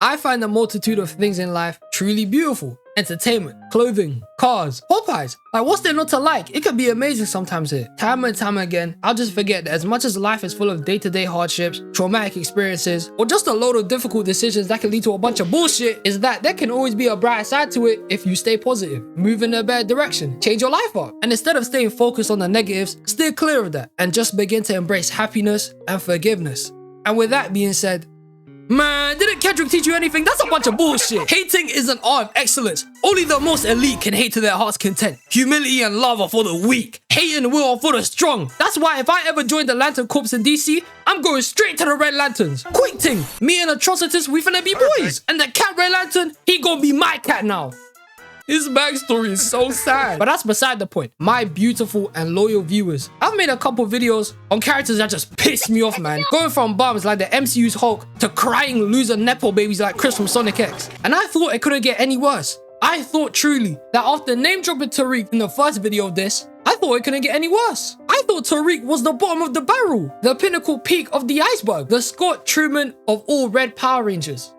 I find the multitude of things in life truly beautiful. Entertainment, clothing, cars, Popeyes. Like, what's there not to like? It can be amazing sometimes here. Time and time again, I'll just forget that as much as life is full of day-to-day hardships, traumatic experiences, or just a load of difficult decisions that can lead to a bunch of bullshit, is that there can always be a bright side to it if you stay positive, move in a better direction, change your life up. And instead of staying focused on the negatives, steer clear of that and just begin to embrace happiness and forgiveness. And with that being said, man, didn't Kendrick teach you anything? That's a bunch of bullshit. Hating is an art of excellence. Only the most elite can hate to their heart's content. Humility and love are for the weak. Hate and will are for the strong. That's why if I ever join the Lantern Corps in DC, I'm going straight to the Red Lanterns. Quick thing, me and Atrocitus, we finna be boys. And the cat Red Lantern, he gonna be my cat now. His backstory is so sad. But that's beside the point. My beautiful and loyal viewers, I've made a couple videos on characters that just piss me off, man. Going from bums like the MCU's Hulk to crying loser Nepo babies like Chris from Sonic X. And I thought it couldn't get any worse. I thought truly that after name dropping Tariq in the first video of this, I thought it couldn't get any worse. I thought Tariq was the bottom of the barrel, the pinnacle peak of the iceberg, the Scott Truman of all Red Power Rangers.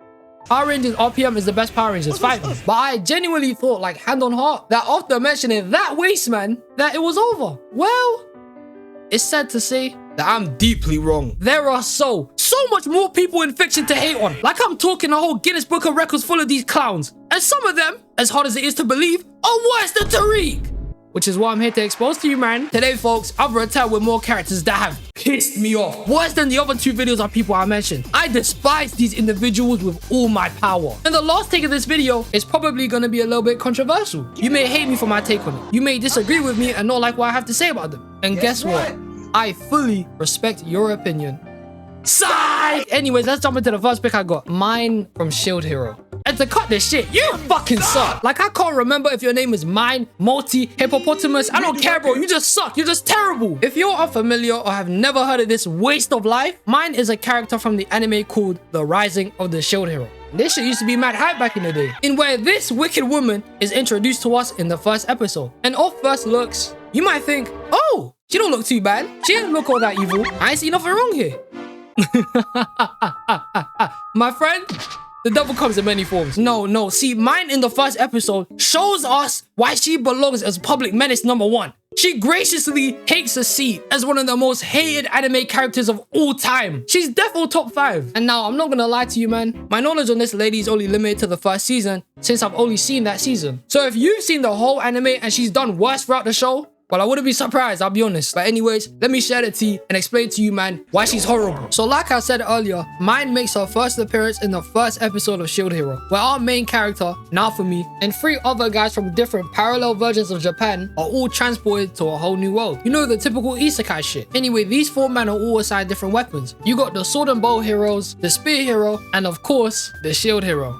Power Rangers RPM is the best Power Rangers, fight me. But I genuinely thought, like hand on heart, that after mentioning that waste man, that it was over. Well, it's sad to say that I'm deeply wrong. There are so much more people in fiction to hate on. Like I'm talking a whole Guinness Book of Records full of these clowns. And some of them, as hard as it is to believe, are worse than Tariq. Which is what I'm here to expose to you, man. Today, folks, I've returned with more characters that have pissed me off. Worse than the other two videos of people I mentioned. I despise these individuals with all my power. And the last take of this video is probably going to be a little bit controversial. You may hate me for my take on it. You may disagree with me and not like what I have to say about them. And guess what? I fully respect your opinion. Psych! Anyways, let's jump into the first pick I got. Mine from Shield Hero. And to cut this shit, you fucking suck. Like, I can't remember if your name is Mine, Multi, Hippopotamus. I don't care, bro. You just suck. You're just terrible. If you're unfamiliar or have never heard of this waste of life, Mine is a character from the anime called The Rising of the Shield Hero. This shit used to be mad hype back in the day, in where this wicked woman is introduced to us in the first episode. And off first looks, you might think, oh, she don't look too bad. She doesn't look all that evil. I ain't see nothing wrong here. My friend, the devil comes in many forms. No. See, Mine in the first episode shows us why she belongs as public menace #1. She graciously takes a seat as one of the most hated anime characters of all time. She's definitely top 5. And now, I'm not gonna lie to you, man. My knowledge on this lady is only limited to the first season, since I've only seen that season. So if you've seen the whole anime and she's done worse throughout the show, well, I wouldn't be surprised, I'll be honest. But anyways, let me share the tea and explain to you, man, why she's horrible. So like I said earlier, Mine makes her first appearance in the first episode of Shield Hero, where our main character, Naofumi, and 3 other guys from different parallel versions of Japan are all transported to a whole new world. You know, the typical isekai shit. Anyway, these 4 men are all assigned different weapons. You got the sword and bow heroes, the spear hero, and of course, the shield hero.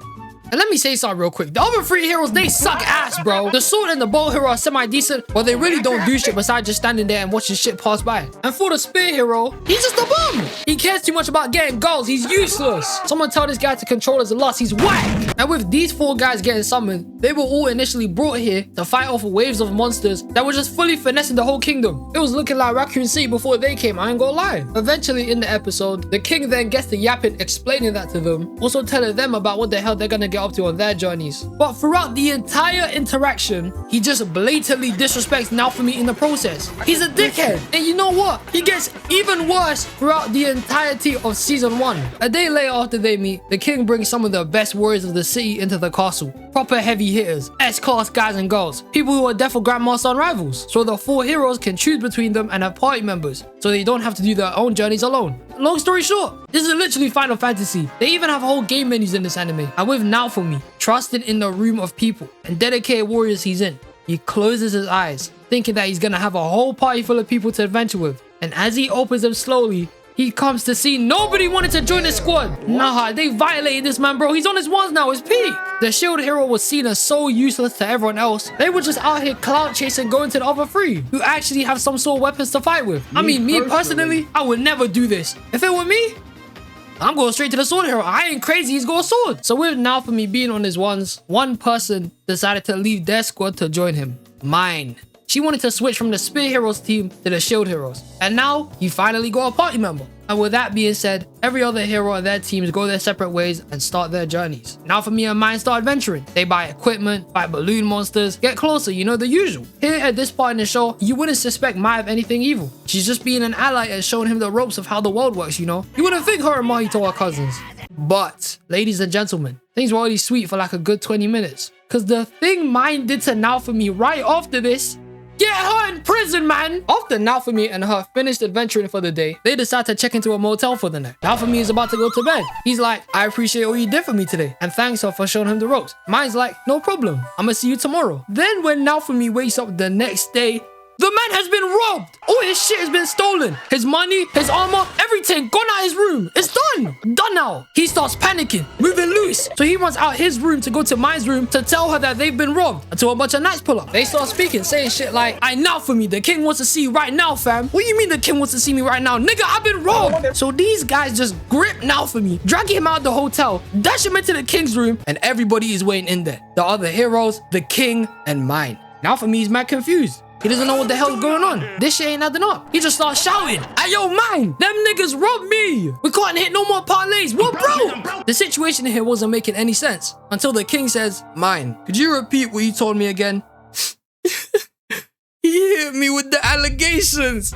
And let me say something real quick. The other 3 heroes, they suck ass, bro. The sword and the bow hero are semi-decent, but they really don't do shit besides just standing there and watching shit pass by. And for the spear hero, he's just a bum. He cares too much about getting goals. He's useless. Someone tell this guy to control his lust. He's whack. And with these 4 guys getting summoned, they were all initially brought here to fight off waves of monsters that were just fully finessing the whole kingdom. It was looking like Raccoon City before they came, I ain't gonna lie. Eventually in the episode, the king then gets to yapping, explaining that to them, also telling them about what the hell they're gonna get up to on their journeys. But throughout the entire interaction, he just blatantly disrespects Naofumi in the process. He's a dickhead. And you know what? He gets even worse throughout the entirety of season 1. A day later after they meet, the king brings some of the best warriors of the city into the castle. Proper heavy hitters, S-class guys and girls, people who are deaf or grandmaster rivals. So the 4 heroes can choose between them and have party members, so they don't have to do their own journeys alone. Long story short, this is literally Final Fantasy. They even have whole game menus in this anime. And with Naofumi, trusted in the room of people and dedicated warriors he's in, he closes his eyes, thinking that he's gonna have a whole party full of people to adventure with. And as he opens them slowly, he comes to see nobody wanted to join the squad. Nah, they violated this man, bro. He's on his ones now, his peak. The shield hero was seen as so useless to everyone else. They were just out here clout chasing, going to the other 3 who actually have some sort of weapons to fight with. I mean, me personally, I would never do this. If it were me, I'm going straight to the sword hero. I ain't crazy, he's got a sword. So with Naofumi being on his ones, one person decided to leave their squad to join him. Mine. She wanted to switch from the spear heroes team to the shield heroes. And now, he finally got a party member. And with that being said, every other hero and their teams go their separate ways and start their journeys. Now for me and mine start adventuring. They buy equipment, fight balloon monsters, get closer, you know, the usual. Here at this part in the show, you wouldn't suspect Mai of anything evil. She's just being an ally and showing him the ropes of how the world works, you know. You wouldn't think her and Mahito are cousins. But, ladies and gentlemen, things were already sweet for like a good 20 minutes. Cause the thing mine did to Now for me right after this, get her in prison, man! After Now for me and her finished adventuring for the day, they decide to check into a motel for the night. Now for me is about to go to bed. He's like, I appreciate all you did for me today and thanks her for showing him the ropes. Mine's like, no problem. I'ma see you tomorrow. Then when Now for me wakes up the next day, the man has been robbed. All his shit has been stolen. His money, his armor, everything gone out his room. It's done. Done now. He starts panicking, moving loose. So he runs out his room to go to Mine's room to tell her that they've been robbed until a bunch of knights pull up. They start speaking, saying shit like, Now for me, the king wants to see you right now, fam. What do you mean the king wants to see me right now? Nigga, I've been robbed. So these guys just grip Now for me, drag him out of the hotel, dash him into the king's room, and everybody is waiting in there. The other heroes, the king, and Mine. Now for me, he's mad confused. He doesn't know what the hell's going on. This shit ain't adding up. He just starts shouting, "Hey, yo, Mine, them niggas robbed me. We can't hit no more parlays. What, bro?" The situation here wasn't making any sense until the king says, "Mine, could you repeat what you told me again?" He hit me with the allegations.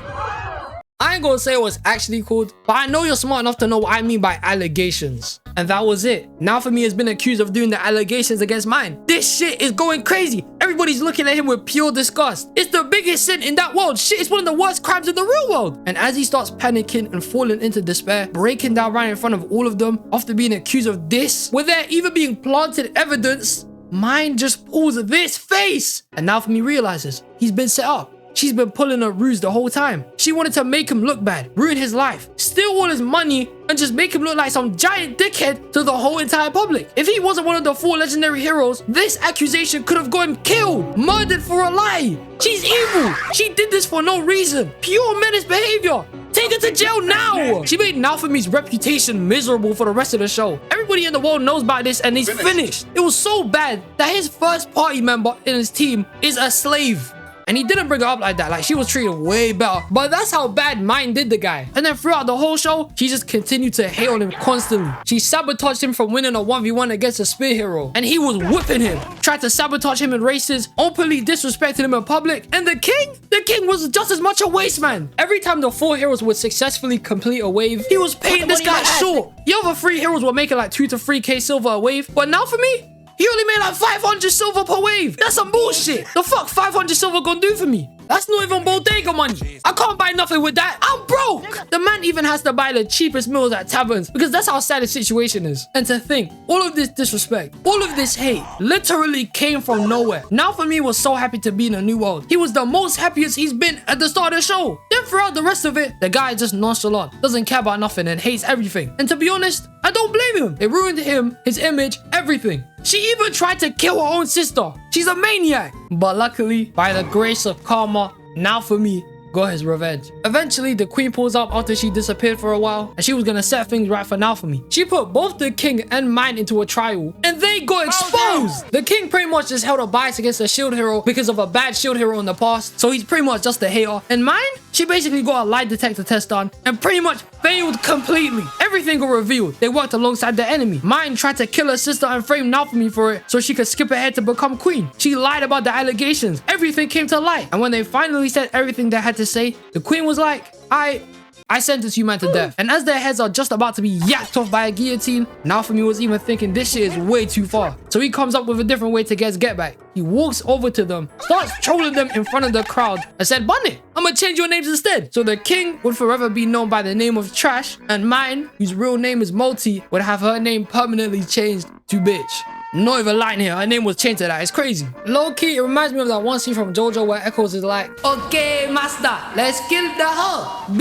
I ain't gonna say what's actually called, but I know you're smart enough to know what I mean by allegations. And that was it. Now for me has been accused of doing the allegations against Mine. This shit is going crazy. Everybody's looking at him with pure disgust. It's the biggest sin in that world. Shit, it's one of the worst crimes in the real world. And as he starts panicking and falling into despair, breaking down right in front of all of them, after being accused of this, with there even being planted evidence, Mine just pulls this face. And now for me realizes he's been set up. She's been pulling a ruse the whole time. She wanted to make him look bad, ruin his life, steal all his money, and just make him look like some giant dickhead to the whole entire public. If he wasn't one of the 4 legendary heroes, this accusation could have got him killed, murdered for a lie. She's evil. She did this for no reason. Pure menace behavior. Take her to jail now. She made Now for me's reputation miserable for the rest of the show. Everybody in the world knows about this and he's finished. It was so bad that his first party member in his team is a slave. And he didn't bring her up like that, like she was treated way better. But that's how bad Mine did the guy. And then throughout the whole show, she just continued to hate on him constantly. She sabotaged him from winning a 1v1 against a spear hero. And he was whipping him. Tried to sabotage him in races, openly disrespected him in public. And the king was just as much a waste man. Every time the 4 heroes would successfully complete a wave, he was paying this guy short. The other 3 heroes were making like 2 to 3k silver a wave. But now for me, he only made like 500 silver per wave. That's some bullshit. The fuck 500 silver gonna do for me? That's not even bodega money. I can't buy nothing with that. I'm broke. The man even has to buy the cheapest meals at taverns because that's how sad his situation is. And to think, all of this disrespect, all of this hate literally came from nowhere. Now for me was so happy to be in a new world. He was the most happiest he's been at the start of the show. Then throughout the rest of it, the guy is just nonchalant, doesn't care about nothing and hates everything. And to be honest, I don't blame him. It ruined him, his image, everything. She even tried to kill her own sister. She's a maniac. But luckily, by the grace of karma, Now for me got his revenge. Eventually, the queen pulls up after she disappeared for a while, and she was gonna set things right for Now for me. She put both the king and Mine into a trial, and they got exposed. The king pretty much just held a bias against a shield hero because of a bad shield hero in the past, so he's pretty much just a hater. And Mine, she basically got a lie detector test done and pretty much failed completely. Everything got revealed. They worked alongside the enemy. Mine tried to kill her sister and frame Now for me for it so she could skip ahead to become queen. She lied about the allegations. Everything came to light. And when they finally said everything they had to say, the queen was like, I sentence you man to death. And as their heads are just about to be yacked off by a guillotine, Now for me was even thinking this shit is way too far. So he comes up with a different way to get back. He walks over to them, starts trolling them in front of the crowd and said, "Bunny, I'm gonna change your names instead." So the king would forever be known by the name of Trash, and Mine, whose real name is Multi, would have her name permanently changed to Bitch. Not even lying here, her name was changed to that. It's crazy. Low key, it reminds me of that one scene from JoJo where Echoes is like, "Okay, master, let's kill the hoe."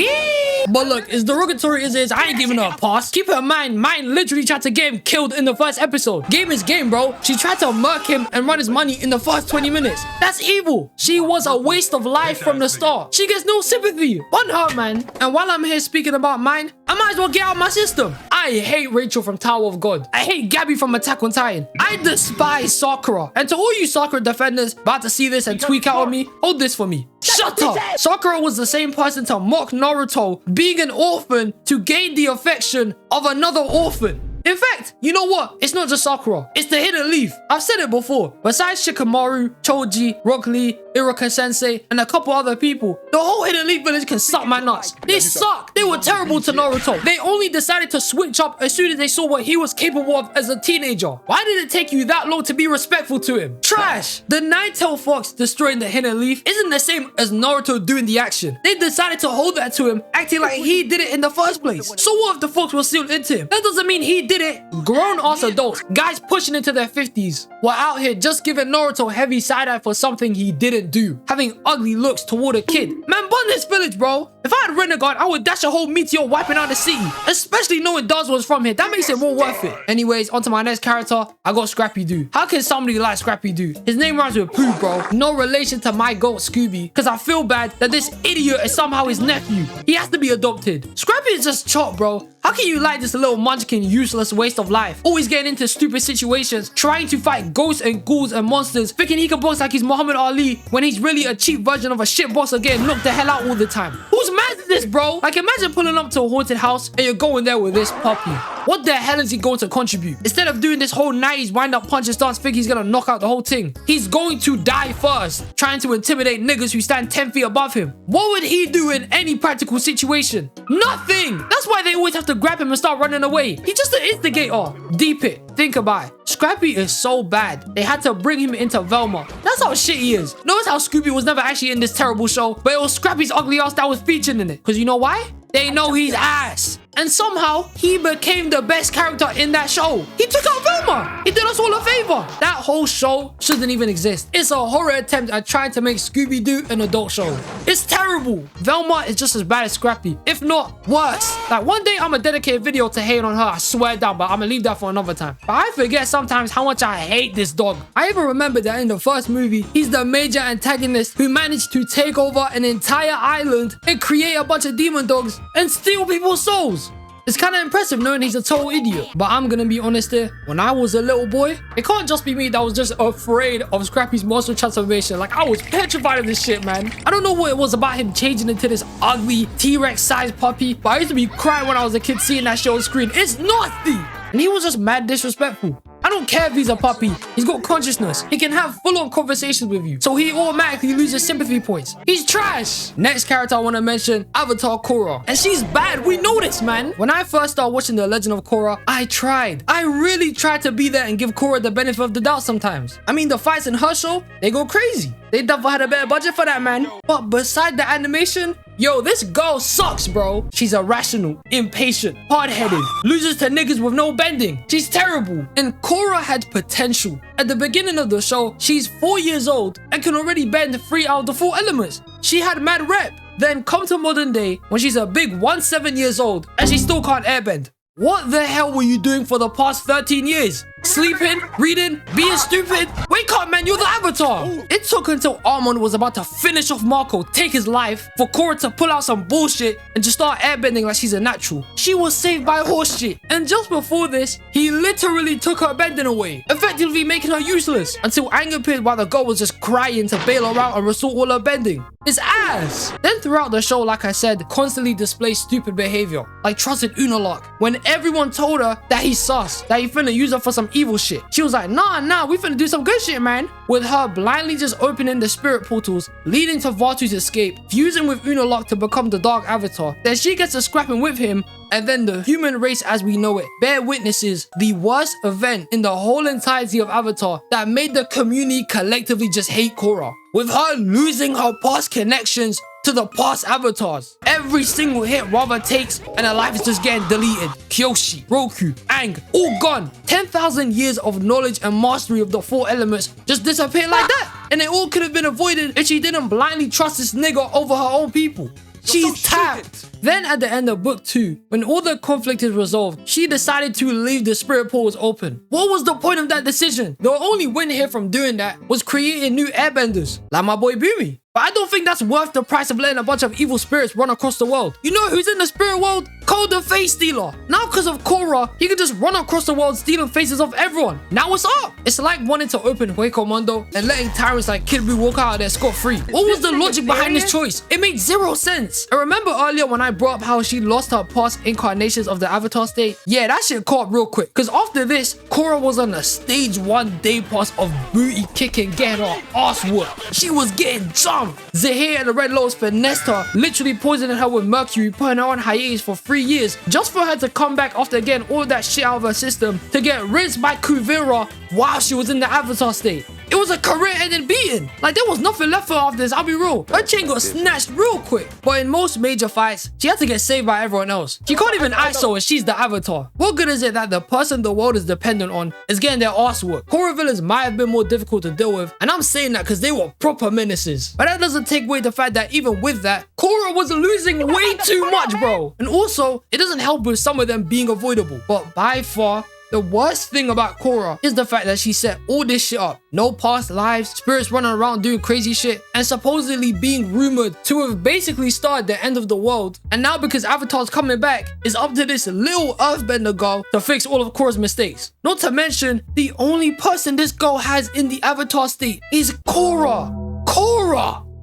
But look, as derogatory as it is, I ain't giving her a pass. Keep her in mind, Mine literally tried to get him killed in the first episode. Game is game, bro. She tried to murk him and run his money in the first 20 minutes. That's evil. She was a waste of life from the start. She gets no sympathy. On her, man. And while I'm here speaking about Mine, I might as well get out my system. I hate Rachel from Tower of God. I hate Gabby from Attack on Titan. I despise Sakura. And to all you Sakura defenders about to see this and tweak out on me, hold this for me. Shut Shut up! Sakura was the same person to mock Naruto being an orphan to gain the affection of another orphan. In fact, you know what? It's not just Sakura. It's the Hidden Leaf. I've said it before. Besides Shikamaru, Choji, Rock Lee, Iruka Sensei, and a couple other people, the whole Hidden Leaf village can suck my nuts. They suck. They were terrible to Naruto. They only decided to switch up as soon as they saw what he was capable of as a teenager. Why did it take you that long to be respectful to him? Trash. The Nine-Tailed Fox destroying the Hidden Leaf isn't the same as Naruto doing the action. They decided to hold that to him, acting like he did it in the first place. So what if the fox was still into him? That doesn't mean he did it. Grown-ass adults, guys pushing into their 50s, were out here just giving Naruto heavy side-eye for something he didn't do. Having ugly looks toward a kid. Man, burn this village, bro. If I had Renegade, I would dash a whole meteor wiping out the city. Especially knowing Daz was from here. That makes it more worth it. Anyways, onto my next character. I got Scrappy Doo. How can somebody like Scrappy Doo? His name rhymes with poo, bro. No relation to my goat Scooby. Because I feel bad that this idiot is somehow his nephew. He has to be adopted. Scrappy is just chop, bro. How can you like this little munchkin useless waste of life? Always getting into stupid situations, trying to fight ghosts and ghouls and monsters, thinking he can box like he's Muhammad Ali when he's really a cheap version of a shit boxer getting knocked the hell out all the time. Whose man is this, bro? Like, imagine pulling up to a haunted house and you're going there with this puppy. What the hell is he going to contribute? Instead of doing this whole 90s wind-up punch and stance, think he's gonna knock out the whole thing. He's going to die first, trying to intimidate niggas who stand 10 feet above him. What would he do in any practical situation? Nothing! That's why they always have to grab him and start running away. He's just an instigator. Deep it. Think about it. Scrappy is so bad, they had to bring him into Velma. That's how shit he is. Notice how Scooby was never actually in this terrible show, but it was Scrappy's ugly ass that was featured in it. Because you know why? They know he's ass. And somehow, he became the best character in that show. He took out Velma. He did us all a favor. That whole show shouldn't even exist. It's a horror attempt at trying to make Scooby-Doo an adult show. It's terrible. Velma is just as bad as Scrappy, if not worse. Like, one day, I'm gonna dedicate a video to hate on her. I swear down, but I'm gonna leave that for another time. But I forget sometimes how much I hate this dog. I even remember that in the first movie, he's the major antagonist who managed to take over an entire island and create a bunch of demon dogs and steal people's souls. It's kind of impressive knowing he's a total idiot. But I'm gonna be honest here, when I was a little boy, it can't just be me that was just afraid of Scrappy's monster transformation. Like, I was petrified of this shit, man. I don't know what it was about him changing into this ugly T-Rex sized puppy, but I used to be crying when I was a kid seeing that shit on screen. It's nasty! And he was just mad disrespectful. I don't care if he's a puppy. He's got consciousness. He can have full-on conversations with you. So he automatically loses sympathy points. He's trash. Next character I want to mention, Avatar Korra. And she's bad. We know this, man. When I first started watching The Legend of Korra, I really tried to be there and give Korra the benefit of the doubt sometimes. I mean, the fights in her show, they go crazy. They definitely had a better budget for that, man. But beside the animation, yo, this girl sucks, bro. She's irrational, impatient, hard-headed, loses to niggas with no bending. She's terrible. And Korra had potential. At the beginning of the show, she's 4 years old and can already bend 3 out of the 4 elements. She had mad rep. Then come to modern day when she's a big 17 years old and she still can't airbend. What the hell were you doing for the past 13 years? Sleeping, reading, being stupid? Wake up, man, you're the Avatar! It took until Armand was about to finish off Marco, take his life, for Korra to pull out some bullshit and just start airbending like she's a natural. She was saved by horse shit. And just before this, he literally took her bending away, effectively making her useless, until anger appeared while the girl was just crying to bail her out and restore all her bending. It's ass! Then throughout the show, like I said, constantly displays stupid behavior, like trusted Unalaq, when everyone told her that he's sus, that he finna use her for some evil shit. She was like, nah, we finna do some good shit, man. With her blindly just opening the spirit portals, leading to Vatu's escape, fusing with Unalaq to become the Dark Avatar. Then she gets to scrapping with him, and then the human race as we know it bear witnesses the worst event in the whole entirety of Avatar that made the community collectively just hate Korra. With her losing her past connections to the past avatars. Every single hit Rava takes and her life is just getting deleted. Kyoshi, Roku, Aang, all gone. 10,000 years of knowledge and mastery of the 4 elements just disappeared like that. And it all could have been avoided if she didn't blindly trust this nigga over her own people. She's tapped. Then at the end of book 2, when all the conflict is resolved, she decided to leave the spirit portals open. What was the point of that decision? The only win here from doing that was creating new airbenders, like my boy Boomy. But I don't think that's worth the price of letting a bunch of evil spirits run across the world. You know who's in the spirit world? called the face stealer. Now because of Korra, he could just run across the world stealing faces of everyone. Now what's up? It's like wanting to open Hueco Mundo and letting tyrants like Kid Buu walk out of there scot-free. What was the logic behind this choice? It made zero sense. And remember earlier when I brought up how she lost her past incarnations of the Avatar state? Yeah, that shit caught real quick. Because after this, Korra was on a stage 1 day pass of booty kicking, getting her ass whooped. She was getting jumped. Zahir and the Red Lotus finessed her, literally poisoning her with mercury, putting her on hiatus for 3 years, just for her to come back after getting all that shit out of her system to get rinsed by Kuvira while she was in the Avatar state. It was a career-ending beating. Like, there was nothing left for her after this, I'll be real. Her chain got snatched real quick. But in most major fights, she had to get saved by everyone else. She can't even ISO and she's the Avatar. What good is it that the person the world is dependent on is getting their ass whooped? Korra villains might have been more difficult to deal with, and I'm saying that because they were proper menaces. But that doesn't take away the fact that even with that, Korra was losing way too much, bro. And also, it doesn't help with some of them being avoidable. But by far, the worst thing about Korra is the fact that she set all this shit up. No past lives, spirits running around doing crazy shit, and supposedly being rumored to have basically started the end of the world. And now because Avatar's coming back, it's up to this little earthbender girl to fix all of Korra's mistakes. Not to mention, the only person this girl has in the Avatar state is Korra.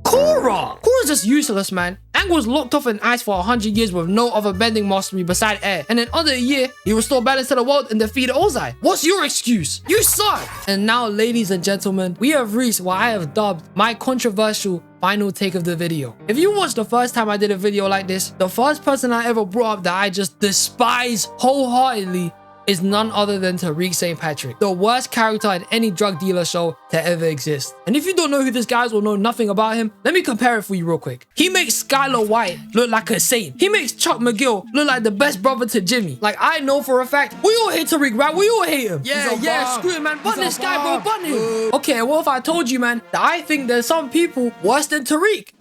Korra's just useless, man. Aang was locked off in ice for 100 years with no other bending mastery beside air. And in under a year, he restored balance to the world and defeated Ozai. What's your excuse? You suck! And now, ladies and gentlemen, we have reached what I have dubbed my controversial final take of the video. If you watched the first time I did a video like this, the first person I ever brought up that I just despise wholeheartedly is none other than Tariq St. Patrick, the worst character in any drug dealer show to ever exist. And if you don't know who this guy is or know nothing about him, let me compare it for you real quick. He makes Skylar White look like a saint. He makes Chuck McGill look like the best brother to Jimmy. Like, I know for a fact, we all hate Tariq, right? We all hate him. Yeah, screw it, man. Button this guy, bro, button him. Okay, well, if I told you, man, that I think there's some people worse than Tariq.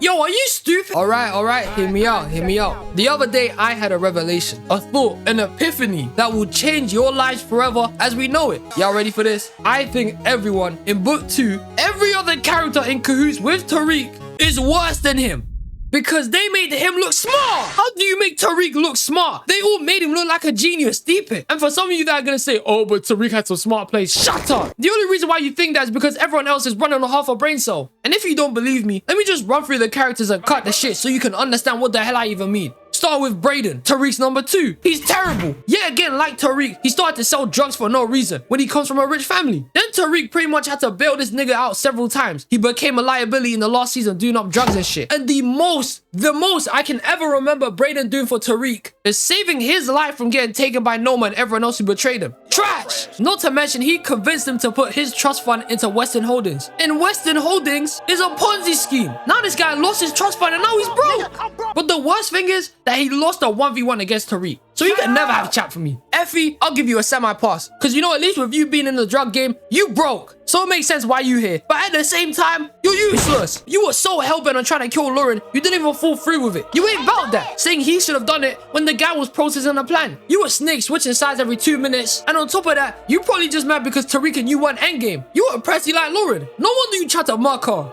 Yo, are you stupid? All right, hear me out. The other day, I had a revelation, a thought, an epiphany that will change your lives forever as we know it. Y'all ready for this? I think everyone in book 2, every other character in cahoots with Tariq is worse than him. Because they made him look smart. How do you make Tariq look smart? They all made him look like a genius. Deep it. And for some of you that are gonna say, oh, but Tariq had some smart plays, shut up. The only reason why you think that is because everyone else is running on half a brain cell. And if you don't believe me, let me just run through the characters and cut the shit so you can understand what the hell I even mean. Start with Brayden, Tariq's number 2. He's terrible. Yeah, again, like Tariq, he started to sell drugs for no reason when he comes from a rich family. Then Tariq pretty much had to bail this nigga out several times. He became a liability in the last season doing up drugs and shit. And the most I can ever remember Brayden doing for Tariq is saving his life from getting taken by Noma and everyone else who betrayed him. Trash! Not to mention, he convinced him to put his trust fund into Western Holdings. And Western Holdings is a Ponzi scheme. Now this guy lost his trust fund and now he's broke. But the worst thing is that he lost a 1v1 against Tariq. So you can never have a chat for me. Effie, I'll give you a semi-pass. Because you know, at least with you being in the drug game, you broke. So it makes sense why you here. But at the same time, you're useless. You were so hell-bent on trying to kill Lauren, you didn't even fall through with it. You ain't about that, saying he should have done it when the guy was processing a plan. You were snake switching sides every 2 minutes. And on top of that, you probably just mad because Tariq and you won endgame. You were pressy like Lauren. No wonder you tried to mark her.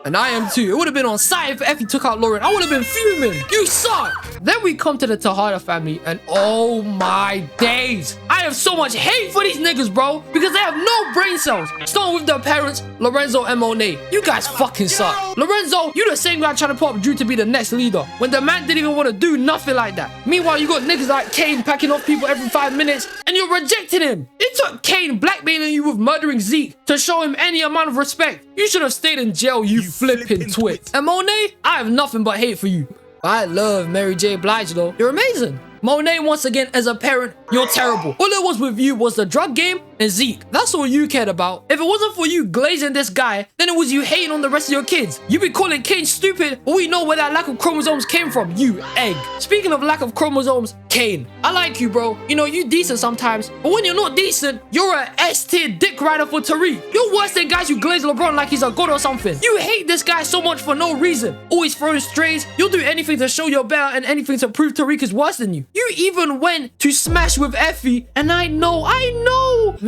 And I am too. It would have been on site if Effie took out Lauren. I would have been fuming. You suck. Then we come to the Tejada family and oh my days. I have so much hate for these niggas, bro. Because they have no brain cells. Starting with their parents, Lorenzo and Monet. You guys fucking suck. Lorenzo, you the same guy trying to put up Drew to be the next leader. When the man didn't even want to do nothing like that. Meanwhile, you got niggas like Kane packing off people every 5 minutes and you're rejecting him. It took Kane blackmailing you with murdering Zeke to show him any amount of respect. You should have stayed in jail, you flipping twit. And Monet, I have nothing but hate for you. I love Mary J. Blige though. You're amazing. Monet, once again, as a parent, you're terrible. All it was with you was the drug game and Zeke. That's all you cared about. If it wasn't for you glazing this guy, then it was you hating on the rest of your kids. You be calling Kane stupid, but we know where that lack of chromosomes came from, you egg. Speaking of lack of chromosomes, Kane, I like you, bro. You know, you decent sometimes, but when you're not decent, you're a S-tier dick rider for Tariq. You're worse than guys who glaze LeBron like he's a god or something. You hate this guy so much for no reason. Always throwing strays. You'll do anything to show you're better and anything to prove Tariq is worse than you. You even went to smash with Effie, and I know,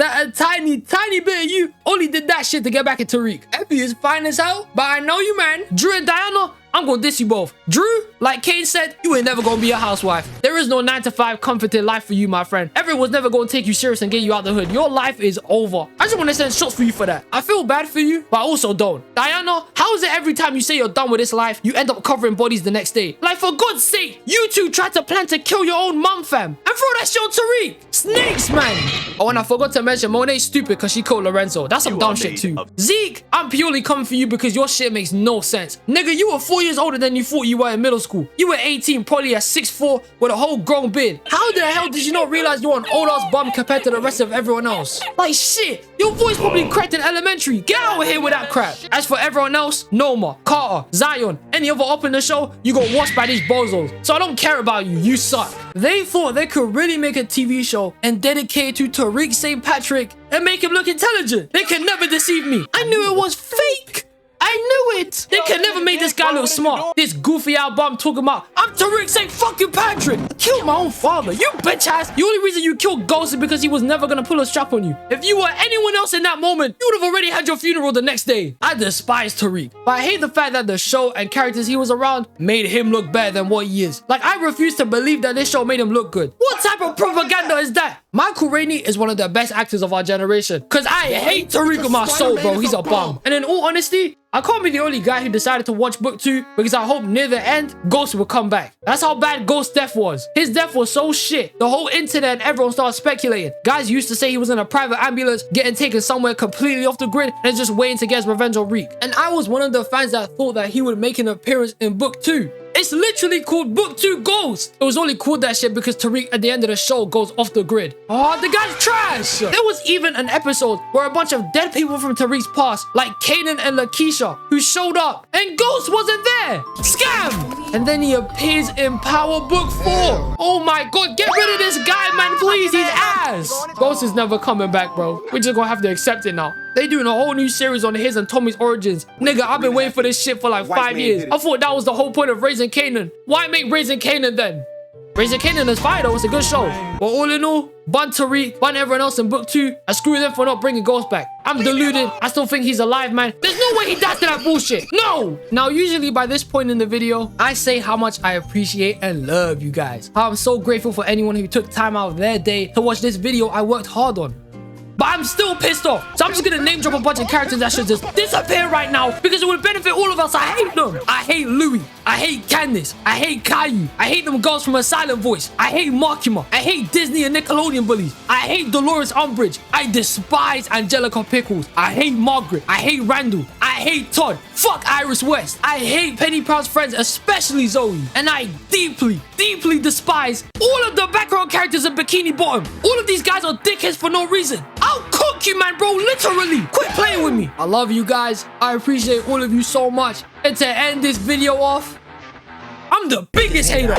that a tiny bit of you only did that shit to get back at Tariq. Effie is fine as hell, but I know you, man. Drew and Diana, I'm gonna diss you both. Drew, like Kane said, you ain't never gonna be a housewife. There is no 9-to-5 comforted life for you, my friend. Everyone's never gonna take you serious and get you out the hood. Your life is over. I just wanna send shots for you for that. I feel bad for you, but I also don't. Diana, how is it every time you say you're done with this life, you end up covering bodies the next day? Like, for God's sake, you two tried to plan to kill your own mum, fam. And throw that shit on Tariq. Snakes, man. Oh, and I forgot to mention, Monet's stupid because she killed Lorenzo. That's some dumb shit too. Zeke, I'm purely coming for you because your shit makes no sense. Nigga, you were 4 years older than you thought you were in middle school. You were 18, probably at 6'4", with a whole grown beard. How the hell did you not realize you're an old-ass bum compared to the rest of everyone else? Like, shit, your voice probably cracked in elementary. Get out of here with that crap. As for everyone else, Noma, Carter, Zion, any other up in the show, you got watched by these bozos. So I don't care about you. You suck. They thought they could really make a TV show and dedicate it to Tariq St. Patrick and make him look intelligent. They can never deceive me. I knew it was fake. I knew it! They can never make this guy look smart. This goofy album talking about, I'm Tariq St. fucking Patrick. I killed my own father, you bitch ass. The only reason you killed Ghost is because he was never gonna pull a strap on you. If you were anyone else in that moment, you would have already had your funeral the next day. I despise Tariq, but I hate the fact that the show and characters he was around made him look better than what he is. Like, I refuse to believe that this show made him look good. What type of propaganda is that? Michael Rainey is one of the best actors of our generation. Cause I hate Tariq with my soul, bro. He's a bum. And in all honesty, I can't be the only guy who decided to watch book 2 because I hope near the end, Ghost will come back. That's how bad Ghost's death was. His death was so shit. The whole internet and everyone started speculating. Guys used to say he was in a private ambulance getting taken somewhere completely off the grid and just waiting to get his revenge on Reek. And I was one of the fans that thought that he would make an appearance in book 2. It's literally called Book 2 Ghost. It was only called that shit because Tariq at the end of the show goes off the grid. Oh, the guy's trash. There was even an episode where a bunch of dead people from Tariq's past, like Kanan and Lakeisha, who showed up and Ghost wasn't there. Scam. And then he appears in Power Book 4. Oh my God, get rid of this guy, man, please. He's ass. Ghost is never coming back, bro. We're just gonna have to accept it now. They doing a whole new series on his and Tommy's origins. Nigga, I've been waiting for this shit for like 5 years. I thought that was the whole point of Raising Kanan. Why make Raising Kanan then? Raising Kanan is fine though, it's a good show. But all in all, bun Tariq, bun everyone else in book 2, and screw them for not bringing Ghost back. I'm deluded. I still think he's alive, man. There's no way he died to that bullshit. No! Now, usually by this point in the video, I say how much I appreciate and love you guys. How I'm so grateful for anyone who took time out of their day to watch this video I worked hard on. But I'm still pissed off. So I'm just gonna name drop a bunch of characters that should just disappear right now because it would benefit all of us. I hate them. I hate Louis. I hate Candace. I hate Caillou. I hate them girls from A Silent Voice. I hate Markima. I hate Disney and Nickelodeon bullies. I hate Dolores Umbridge. I despise Angelica Pickles. I hate Margaret. I hate Randall. I hate Todd. Fuck Iris West. I hate Penny Proud's friends, especially Zoe. And I deeply despise all of the background characters in Bikini Bottom. All of these guys are dickheads for no reason. I'll cook you, man, bro, literally. Quit playing with me. I love you guys. I appreciate all of you so much. And to end this video off, I'm the biggest hater.